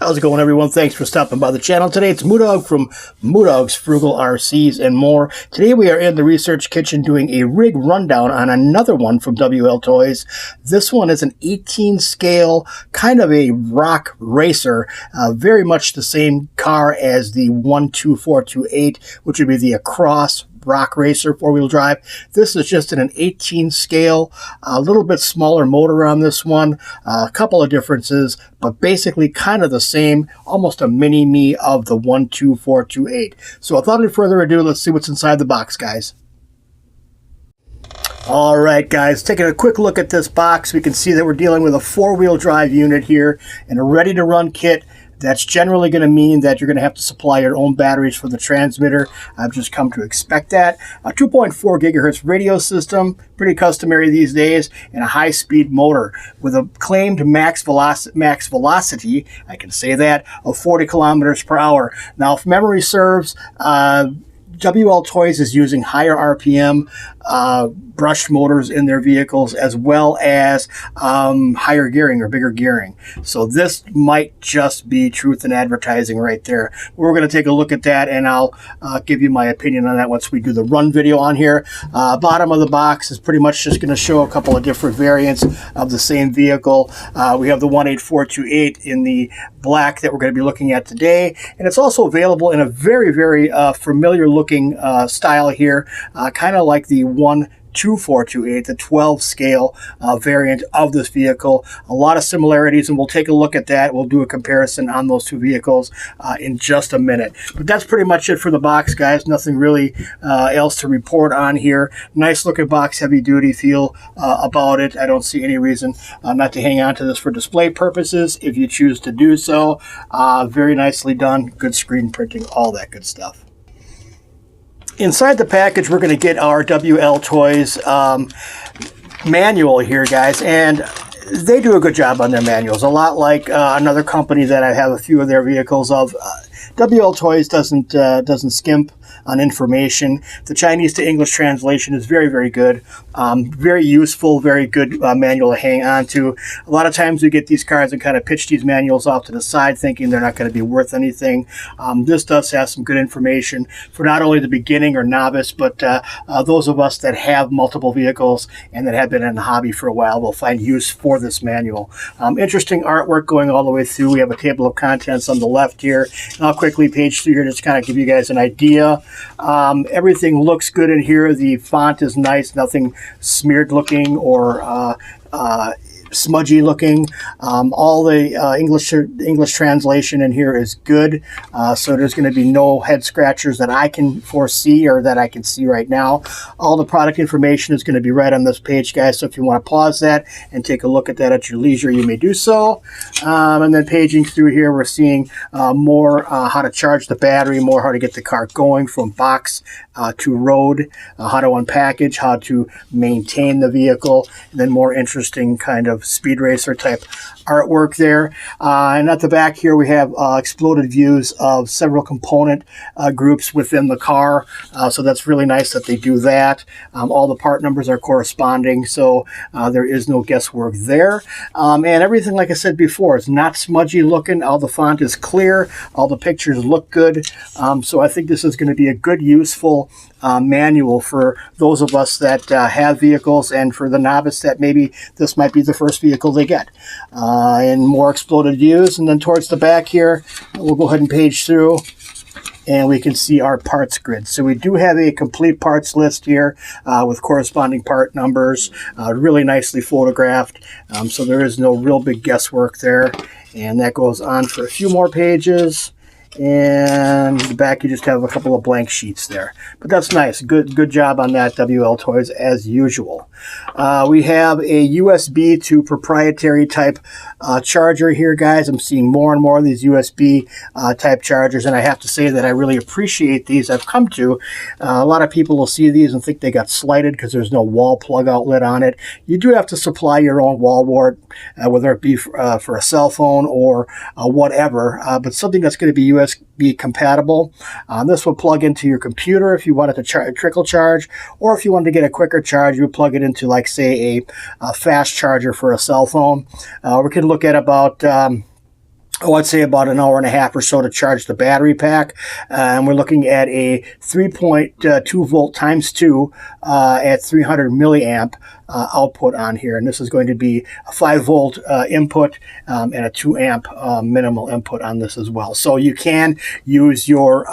How's it going, everyone? Thanks for stopping by the channel. Today it's Moodog from Moodog's Frugal RCs and more. Today we are in the research kitchen doing a rig rundown on another one from WLTOYS. This one is an 18 scale, kind of a rock racer, very much the same car as the 12428, which would be the Across rock racer 4-wheel drive. This is just in an 18 scale, a little bit smaller motor on this one, a couple of differences, but basically kind of the same, almost a mini-me of the 12428. So without any further ado, let's see what's inside the box, guys. All right, guys, taking a quick look at this box, we can see that we're dealing with a 4-wheel drive unit here and a ready-to-run kit. That's generally going to mean that you're going to have to supply your own batteries for the transmitter. I've just come to expect that. A 2.4 gigahertz radio system, pretty customary these days, and a high-speed motor with a claimed max velocity, I can say that, of 40 kilometers per hour. Now, if memory serves, WLTOYS is using higher RPM brushed motors in their vehicles, as well as higher gearing or bigger gearing. So this might just be truth in advertising right there. We're going to take a look at that, and I'll give you my opinion on that once we do the run video on here. Bottom of the box is pretty much just going to show a couple of different variants of the same vehicle. We have the 18428 in the black that we're going to be looking at today, and it's also available in a very, very familiar looking style here, kind of like the 12428, the 12 scale variant of this vehicle. A lot of similarities, and we'll take a look at that. We'll do a comparison on those two vehicles in just a minute. But that's pretty much it for the box, guys. Nothing really else to report on here. Nice looking box, heavy duty feel about it. I don't see any reason not to hang on to this for display purposes if you choose to do so. Very nicely done, good screen printing, all that good stuff. Inside the package, we're going to get our WLTOYS manual here, guys, and they do a good job on their manuals. A lot like another company that I have a few of their vehicles of. WLTOYS doesn't skimp on information. The Chinese to English translation is very, very good. Very useful, very good manual to hang on to. A lot of times we get these cars and kind of pitch these manuals off to the side thinking they're not going to be worth anything. This does have some good information for not only the beginning or novice, but those of us that have multiple vehicles and that have been in the hobby for a while will find use for this manual. Interesting artwork going all the way through. We have a table of contents on the left here. And I'll quickly page through here just kind of give you guys an idea. Everything looks good in here. The font is nice, nothing smeared looking or smudgy looking. All the English translation in here is good, so there's going to be no head scratchers that I can foresee or that I can see right now. All the product information is going to be right on this page, guys, so if you want to pause that and take a look at that at your leisure, you may do so. And then paging through here, we're seeing more how to charge the battery, more how to get the car going from box to road, how to unpackage, how to maintain the vehicle, and then more interesting kind of speed racer type artwork there. And at the back here we have exploded views of several component groups within the car, so that's really nice that they do that. All the part numbers are corresponding, so there is no guesswork there. And everything, like I said before, is not smudgy looking. All the font is clear, all the pictures look good, so I think this is going to be a good, useful manual for those of us that have vehicles, and for the novice that maybe this might be the first vehicle they get. And more exploded views, and then towards the back here, we'll go ahead and page through, and we can see our parts grid. So we do have a complete parts list here with corresponding part numbers, really nicely photographed, so there is no real big guesswork there. And that goes on for a few more pages. And the back, you just have a couple of blank sheets there, but that's nice. Good job on that, WLTOYS, as usual. We have a USB to proprietary type charger here, guys. I'm seeing more and more of these USB type chargers, and I have to say that I really appreciate these. I've come to a lot of people will see these and think they got slighted because there's no wall plug outlet on it. You do have to supply your own wall wart, whether it be for a cell phone or whatever, but something that's going to be USB compatible. This will plug into your computer if you wanted to trickle charge, or if you wanted to get a quicker charge, you would plug it into, like, say, a fast charger for a cell phone. We could look at about oh, I'd say about an hour and a half or so to charge the battery pack. And we're looking at a 3.2 volt times 2 at 300 milliamp output on here. And this is going to be a 5 volt input and a 2 amp minimal input on this as well. So you can use your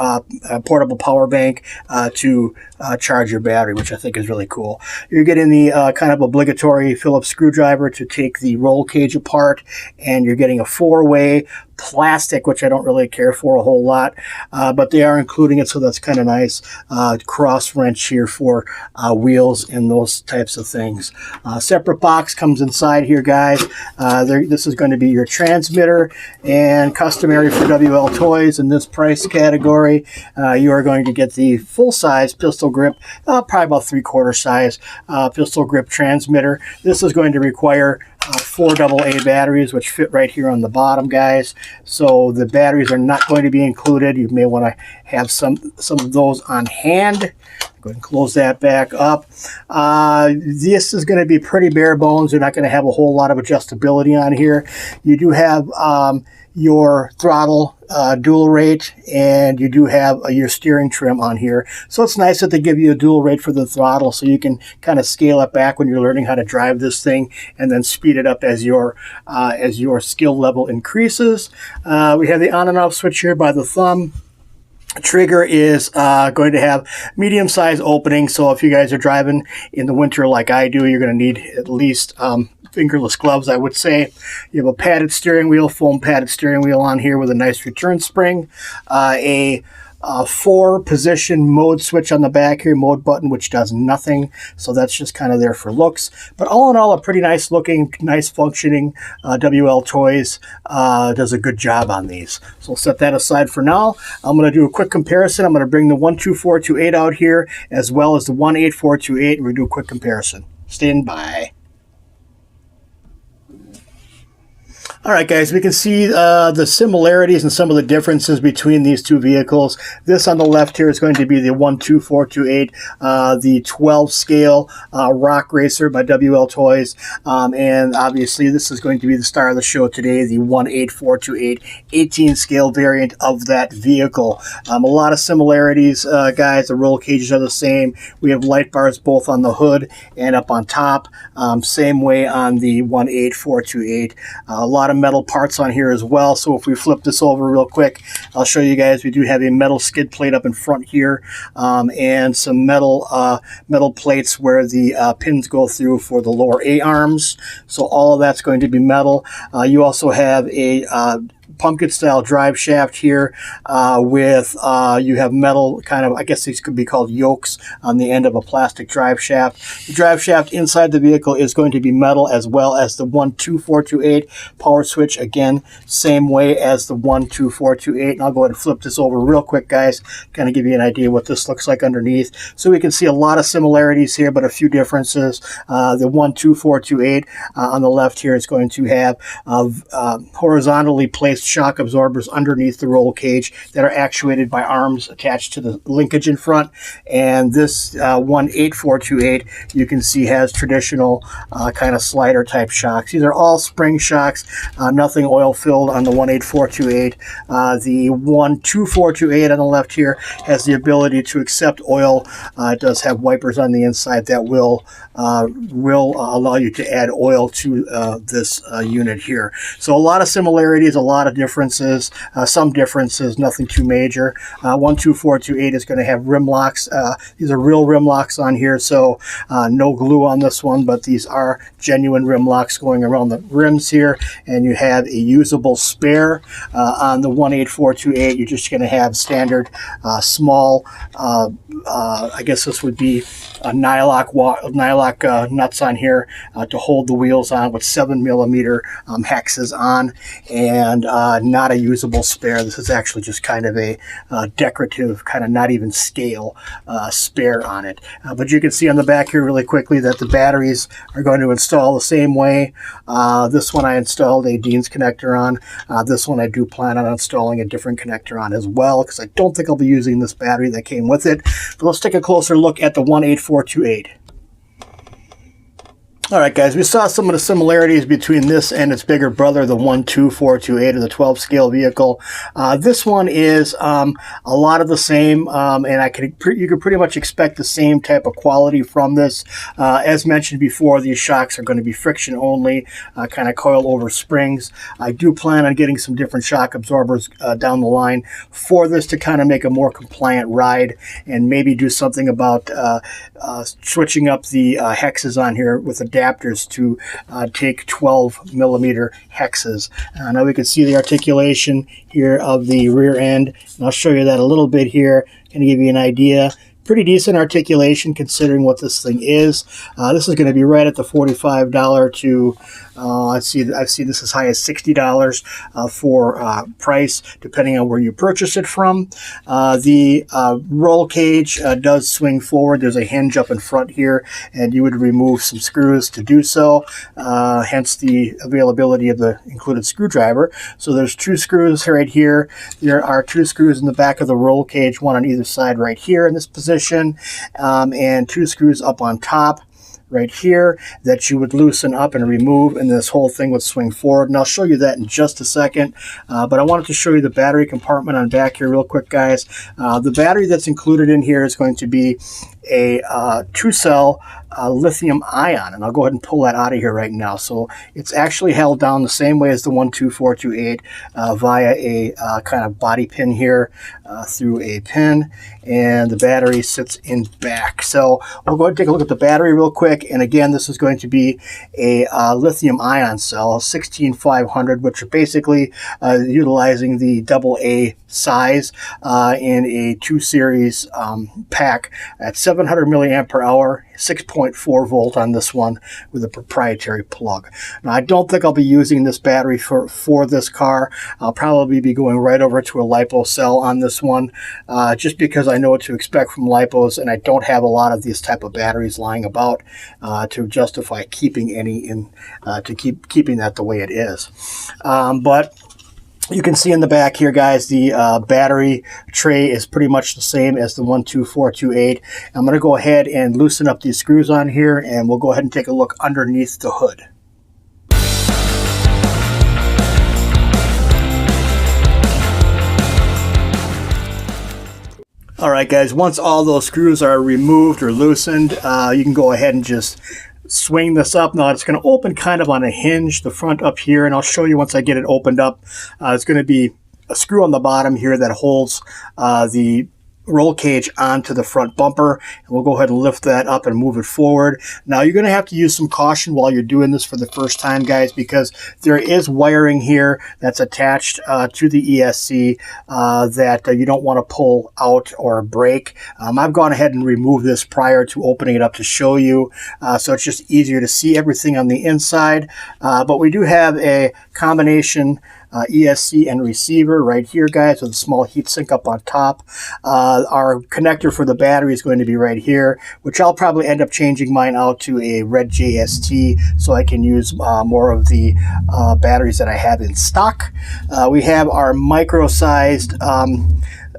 portable power bank to charge your battery, which I think is really cool. You're getting the kind of obligatory Phillips screwdriver to take the roll cage apart, and you're getting a 4-way plastic, which I don't really care for a whole lot, but they are including it, so that's kind of nice. Cross wrench here for wheels and those types of things. Separate box comes inside here, guys. This is going to be your transmitter, and customary for WLTOYS in this price category, you are going to get the full-size pistol grip, probably about 3/4 size pistol grip transmitter. This is going to require 4 AA batteries, which fit right here on the bottom, guys. So the batteries are not going to be included. You may want to have some of those on hand. Go ahead and close that back up. This is going to be pretty bare bones. You're not going to have a whole lot of adjustability on here. You do have your throttle dual rate, and you do have your steering trim on here. So it's nice that they give you a dual rate for the throttle, so you can kind of scale it back when you're learning how to drive this thing, and then speed it up as your skill level increases. We have the on and off switch here by the thumb. Trigger is going to have medium-sized opening, so if you guys are driving in the winter like I do, you're going to need at least fingerless gloves, I would say. You have a padded steering wheel, foam padded steering wheel on here with a nice return spring, a 4-position mode switch on the back here, mode button, which does nothing, so that's just kind of there for looks. But all in all, a pretty nice looking, nice functioning WLTOYS does a good job on these. So we'll set that aside for now. I'm going to do a quick comparison. I'm going to bring the 12428 out here as well as the 18428, and we'll do a quick comparison. Stand by. All right, guys, we can see the similarities and some of the differences between these two vehicles. This on the left here is going to be the 12428, the 12 scale Rock Racer by WLTOYS, and obviously this is going to be the star of the show today, the 18428 18 scale variant of that vehicle. A lot of similarities, guys. The roll cages are the same. We have light bars both on the hood and up on top. Same way on the 18428. A lot of metal parts on here as well, so if we flip this over real quick, I'll show you guys. We do have a metal skid plate up in front here, and some metal plates where the pins go through for the lower A-arms, so all of that's going to be metal. You also have a pumpkin style drive shaft here with you have metal kind of, I guess these could be called yokes on the end of a plastic drive shaft. The drive shaft inside the vehicle is going to be metal, as well as the 12428 power switch, again same way as the 12428. And I'll go ahead and flip this over real quick, guys, kind of give you an idea what this looks like underneath. So we can see a lot of similarities here, but a few differences. The 12428 on the left here is going to have horizontally placed shock absorbers underneath the roll cage that are actuated by arms attached to the linkage in front. And this 18428, you can see, has traditional kind of slider type shocks. These are all spring shocks, nothing oil filled on the 18428. The 12428 on the left here has the ability to accept oil. It does have wipers on the inside that will allow you to add oil to this unit here. So a lot of similarities, a lot of differences, some differences, nothing too major. 12428 is going to have rim locks. These are real rim locks on here, so no glue on this one, but these are genuine rim locks going around the rims here. And you have a usable spare. On the 18428, you're just going to have standard small, I guess this would be nylock nuts on here to hold the wheels on, with 7mm hexes on, and not a usable spare. This is actually just kind of a decorative, kind of not even scale spare on it. But you can see on the back here really quickly that the batteries are going to install the same way. This one I installed a Dean's connector on. This one I do plan on installing a different connector on as well, because I don't think I'll be using this battery that came with it. But let's take a closer look at the 18428. All right, guys, we saw some of the similarities between this and its bigger brother, the 12428 or the 12 scale vehicle. This one is a lot of the same, and you could pretty much expect the same type of quality from this. As mentioned before, these shocks are going to be friction only, kind of coil over springs. I do plan on getting some different shock absorbers down the line for this to kind of make a more compliant ride, and maybe do something about switching up the hexes on here with adapters to take 12 millimeter hexes. Now we can see the articulation here of the rear end, and I'll show you that a little bit here, kind of give you an idea. Pretty decent articulation considering what this thing is. This is going to be right at the $45 to I've seen this as high as $60 for price, depending on where you purchase it from. The roll cage does swing forward. There's a hinge up in front here, and you would remove some screws to do so, hence the availability of the included screwdriver. So there's 2 screws right here. There are 2 screws in the back of the roll cage, one on either side right here in this position, and 2 screws up on top right here that you would loosen up and remove, and this whole thing would swing forward, and I'll show you that in just a second. But I wanted to show you the battery compartment on back here real quick, guys. The battery that's included in here is going to be a 2-cell lithium ion, and I'll go ahead and pull that out of here right now. So it's actually held down the same way as the 12428 via a kind of body pin here through a pin, and the battery sits in back. So we'll go ahead and take a look at the battery real quick. And again, this is going to be a lithium ion cell, 16500, which are basically utilizing the AA size in a 2 series pack at 700 milliamp per hour, 6.4 volt on this one with a proprietary plug. Now, I don't think I'll be using this battery for this car. I'll probably be going right over to a LiPo cell on this one, just because I know what to expect from LiPos, and I don't have a lot of these type of batteries lying about to justify keeping any in, keeping that the way it is. But you can see in the back here, guys, the battery tray is pretty much the same as the 12428. I'm going to go ahead and loosen up these screws on here, and we'll go ahead and take a look underneath the hood. All right, guys, once all those screws are removed or loosened, you can go ahead and just swing this up. Now it's going to open kind of on a hinge, the front up here, and I'll show you once I get it opened up. It's going to be a screw on the bottom here that holds the roll cage onto the front bumper, and we'll go ahead and lift that up and move it forward. Now you're going to have to use some caution while you're doing this for the first time, guys, because there is wiring here that's attached to the ESC that you don't want to pull out or break. I've gone ahead and removed this prior to opening it up to show you, so it's just easier to see everything on the inside. But we do have a combination ESC and receiver right here, guys, with a small heat sink up on top. Our connector for the battery is going to be right here, which I'll probably end up changing mine out to a red JST so I can use more of the batteries that I have in stock. We have our micro-sized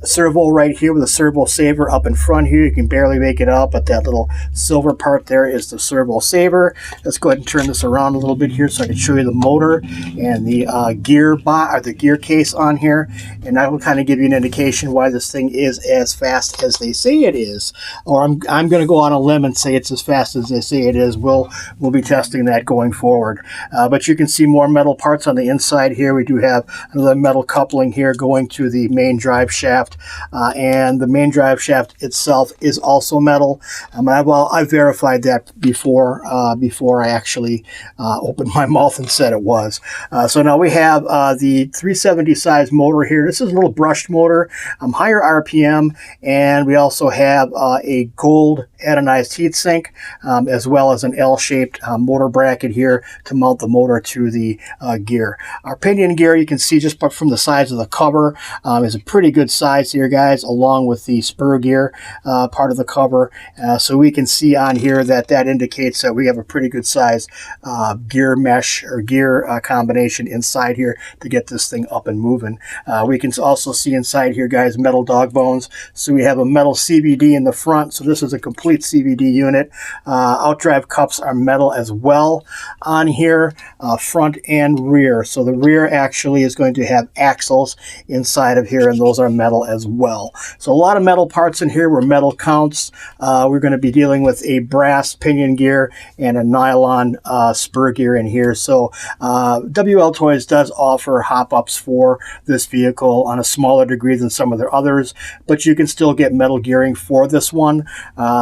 servo right here with a servo saver up in front here. You can barely make it out, but that little silver part there is the servo saver. Let's go ahead and turn this around a little bit here so I can show you the motor and the gear case on here, and that will kind of give you an indication why this thing is as fast as they say it is. Or I'm going to go on a limb and say it's as fast as they say it is. We'll be testing that going forward. But you can see more metal parts on the inside here. We do have another metal coupling here going to the main drive shaft. And the main drive shaft itself is also metal. I verified that before I actually opened my mouth and said it was. So now we have the 370 size motor here. This is a little brushed motor, higher RPM, and we also have a gold anodized heatsink, as well as an L-shaped motor bracket here to mount the motor to the gear. Our pinion gear, you can see just from the size of the cover, is a pretty good size size here, guys, along with the spur gear part of the cover. So we can see on here that indicates that we have a pretty good size gear mesh or gear combination inside here to get this thing up and moving. We can also see inside here, guys, metal dog bones. So we have a metal CVD in the front. So this is a complete CVD unit. Outdrive cups are metal as well on here, front and rear. So the rear actually is going to have axles inside of here, and those are metal as well. So a lot of metal parts in here were metal counts. We're going to be dealing with a brass pinion gear and a nylon spur gear in here. So WLTOYS does offer hop-ups for this vehicle on a smaller degree than some of their others, but you can still get metal gearing for this one.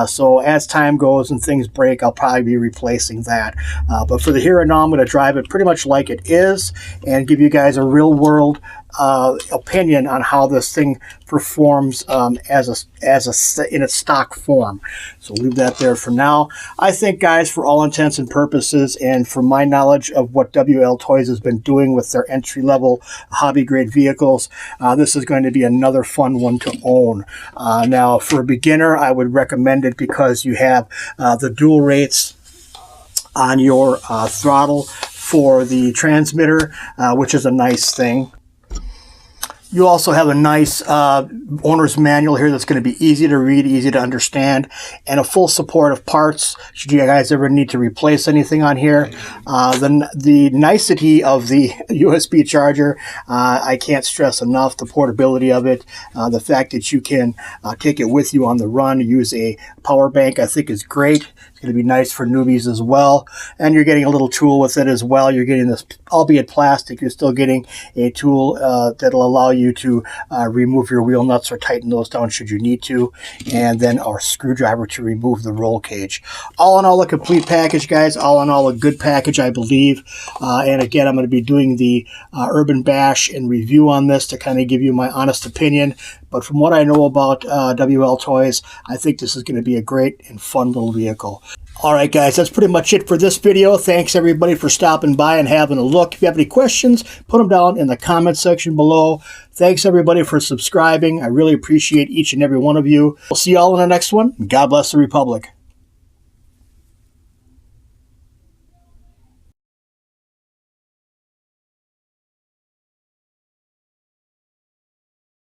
So as time goes and things break, I'll probably be replacing that. But for the here and now, I'm going to drive it pretty much like it is and give you guys a real world opinion on how this thing performs in its stock form. So leave that there for now. I think, guys, for all intents and purposes, and from my knowledge of what WLTOYS has been doing with their entry-level hobby-grade vehicles, this is going to be another fun one to own. Now, for a beginner, I would recommend it because you have the dual rates on your throttle for the transmitter, which is a nice thing. You also have a nice owner's manual here that's going to be easy to read, easy to understand, and a full support of parts should you guys ever need to replace anything on here. The nicety of the USB charger, I can't stress enough the portability of it. The fact that you can take it with you on the run, use a power bank, I think is great. It's going to be nice for newbies as well. And you're getting a little tool with it as well. You're getting this, albeit plastic, you're still getting a tool that'll allow you to remove your wheel nuts or tighten those down should you need to. And then our screwdriver to remove the roll cage. All in all, a complete package, guys. All in all, a good package, I believe. And again, I'm going to be doing the Urban Bash and review on this to kind of give you my honest opinion. But from what I know about WLTOYS, I think this is going to be a great and fun little vehicle. All right, guys, that's pretty much it for this video. Thanks, everybody, for stopping by and having a look. If you have any questions, put them down in the comment section below. Thanks, everybody, for subscribing. I really appreciate each and every one of you. We'll see you all in the next one. God bless the Republic.